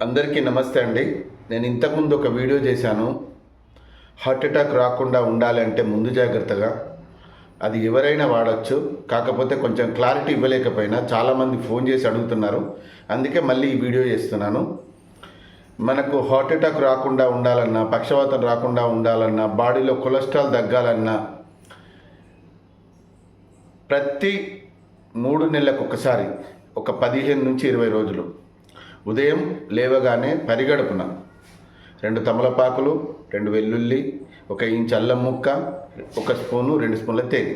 అందరికీ నమస్తే అండి. నేను ఇంతకుముందు ఒక వీడియో చేశాను. హార్ట్ అటాక్ రాకుండా ఉండాలి అంటే ముందు జాగ్రత్తగా అది ఎవరైనా వాడచ్చు. కాకపోతే కొంచెం క్లారిటీ ఇవ్వలేకపోయినా చాలామంది ఫోన్ చేసి అడుగుతున్నారు. అందుకే మళ్ళీ ఈ వీడియో చేస్తున్నాను. మనకు హార్ట్ అటాక్ రాకుండా ఉండాలన్నా, పక్షవాతం రాకుండా ఉండాలన్నా, బాడీలో కొలెస్ట్రాల్ తగ్గాలన్నా ప్రతి 3 నెలలకు ఒకసారి ఒక 15 నుంచి 20 రోజులు ఉదయం లేవగానే పరిగడుపున 2 తమలపాకులు, 2 వెల్లుల్లి, 1 ఇంచ్ అల్లం ముక్క, 1 స్పూను 2 స్పూన్ల తేనె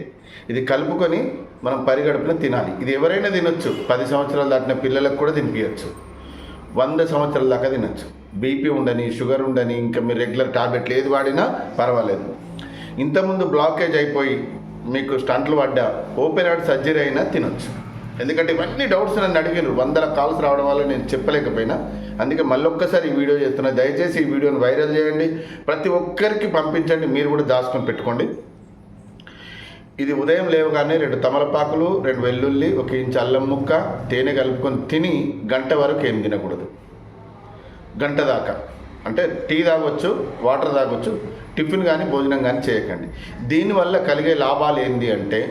ఇది కలుపుకొని మనం పరిగడుపున తినాలి. ఇది ఎవరైనా తినొచ్చు. 10 సంవత్సరాలు దాటిన పిల్లలకు కూడా తినిపించచ్చు. 100 సంవత్సరాల దాకా తినచ్చు. బీపీ ఉండని, షుగర్ ఉండని, ఇంకా మీరు రెగ్యులర్ టాబ్లెట్లు ఏది వాడినా పర్వాలేదు. ఇంతకుముందు బ్లాకేజ్ అయిపోయి మీకు స్టంట్లు పడ్డా, ఓపెన్ హార్ట్ సర్జరీ అయినా తినొచ్చు. ఎందుకంటే ఇవన్నీ డౌట్స్ నన్ను అడిగారు. 100 కాల్స్ రావడం వల్ల నేను చెప్పలేకపోయినా, అందుకే మళ్ళొక్కసారి ఈ వీడియో చేస్తున్నా. దయచేసి ఈ వీడియోని వైరల్ చేయండి, ప్రతి ఒక్కరికి పంపించండి, మీరు కూడా దాచుకొని పెట్టుకోండి. ఇది ఉదయం లేవగానే 2 తమలపాకులు, 2 వెల్లుల్లి, 1 ఇంచ్ అల్లం ముక్క, తేనె కలుపుకొని తిని గంట వరకు ఏం తినకూడదు. గంట దాకా అంటే టీ తాగొచ్చు, వాటర్ తాగొచ్చు, టిఫిన్ కానీ భోజనం కానీ చేయకండి. దీనివల్ల కలిగే లాభాలు ఏంటి అంటే,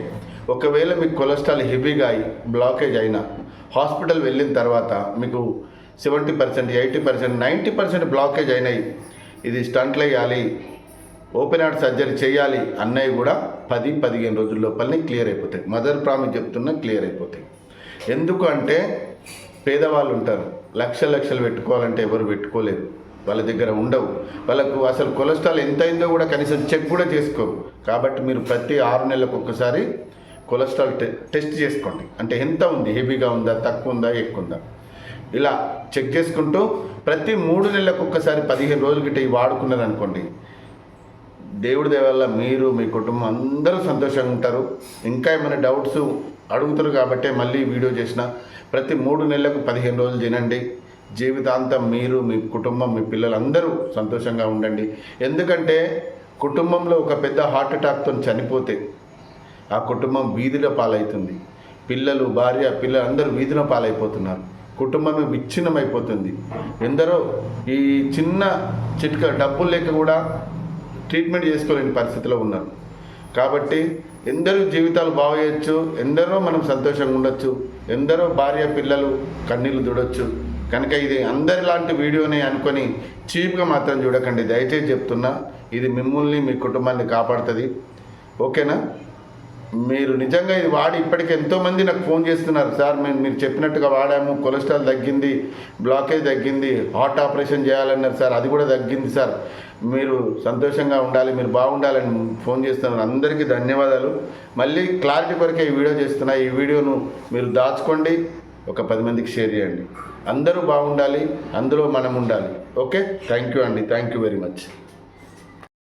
ఒకవేళ మీకు కొలెస్ట్రాల్ హెవీగా అయి బ్లాకేజ్ అయినా హాస్పిటల్ వెళ్ళిన తర్వాత మీకు 70%, 80%, 90% బ్లాకేజ్ అయినాయి, ఇది స్టంట్లు వేయాలి, ఓపెన్ హార్ట్ సర్జరీ చేయాలి అన్నవి కూడా 10-15 రోజుల లోపలనే క్లియర్ అయిపోతాయి. మదర్ ప్రామిస్ చెప్తున్నా, క్లియర్ అయిపోతాయి. ఎందుకు అంటే పేదవాళ్ళు ఉంటారు, లక్షలు పెట్టుకోవాలంటే ఎవరు పెట్టుకోలేరు, వాళ్ళ దగ్గర ఉండవు. వాళ్ళకు అసలు కొలెస్ట్రాల్ ఎంత అయిందో కూడా కనీసం చెక్ కూడా చేసుకోరు. కాబట్టి మీరు ప్రతి 6 నెలలకు ఒక్కసారి కొలెస్ట్రాల్ టెస్ట్ చేసుకోండి. అంటే ఎంత ఉంది, హెవీగా ఉందా, తక్కువ ఉందా, ఎక్కువ ఉందా, ఇలా చెక్ చేసుకుంటూ ప్రతి 3 నెలలకు ఒక్కసారి 15 రోజుల గిట్ట ఇవి వాడుకున్నారనుకోండి, దేవుడి దయ వల్ల మీరు, మీ కుటుంబం అందరూ సంతోషంగా ఉంటారు. ఇంకా ఏమైనా డౌట్స్ అడుగుతారు కాబట్టి మళ్ళీ వీడియో చేసిన. ప్రతి 3 నెలలకు 15 రోజులు తినండి. జీవితాంతం మీరు, మీ కుటుంబం, మీ పిల్లలందరూ సంతోషంగా ఉండండి. ఎందుకంటే కుటుంబంలో ఒక పెద్ద హార్ట్ అటాక్తో చనిపోతే ఆ కుటుంబం వీధిలో పాలవుతుంది. పిల్లలు, భార్య, పిల్లలందరూ వీధిలో పాలైపోతున్నారు. కుటుంబమే విచ్ఛిన్నమైపోతుంది. ఎందరో ఈ చిన్న చిట్కా డబ్బులు లేక కూడా ట్రీట్మెంట్ చేసుకోలేని పరిస్థితిలో ఉన్నారు. కాబట్టి ఎందరో జీవితాలు బాగు చేయొచ్చు, ఎందరో మనం సంతోషంగా ఉండొచ్చు, ఎందరో భార్య పిల్లలు కన్నీళ్ళు దుడొచ్చు. కనుక ఇది అందరిలాంటి వీడియోనే అనుకొని చీప్గా మాత్రం చూడకండి. దయచేసి చెప్తున్నా, ఇది మిమ్మల్ని, మీ కుటుంబాన్ని కాపాడుతుంది. ఓకేనా? మీరు నిజంగా ఇది వాడి ఇప్పటికీ ఎంతోమంది నాకు ఫోన్ చేస్తున్నారు. సార్ మీరు చెప్పినట్టుగా వాడాము, కొలెస్ట్రాల్ తగ్గింది, బ్లాకేజ్ తగ్గింది, హార్ట్ ఆపరేషన్ చేయాలన్నారు సార్, అది కూడా తగ్గింది సార్, మీరు సంతోషంగా ఉండాలి, మీరు బాగుండాలని ఫోన్ చేస్తున్నారు. అందరికీ ధన్యవాదాలు. మళ్ళీ క్లారిటీ కొరకే ఈ వీడియో చేస్తున్నా. ఈ వీడియోను మీరు దాచుకోండి, ఒక 10 మందికి షేర్ చేయండి. అందరూ బాగుండాలి, అందులో మనం ఉండాలి. ఓకే, థ్యాంక్ యూ అండి, థ్యాంక్ యూ వెరీ మచ్.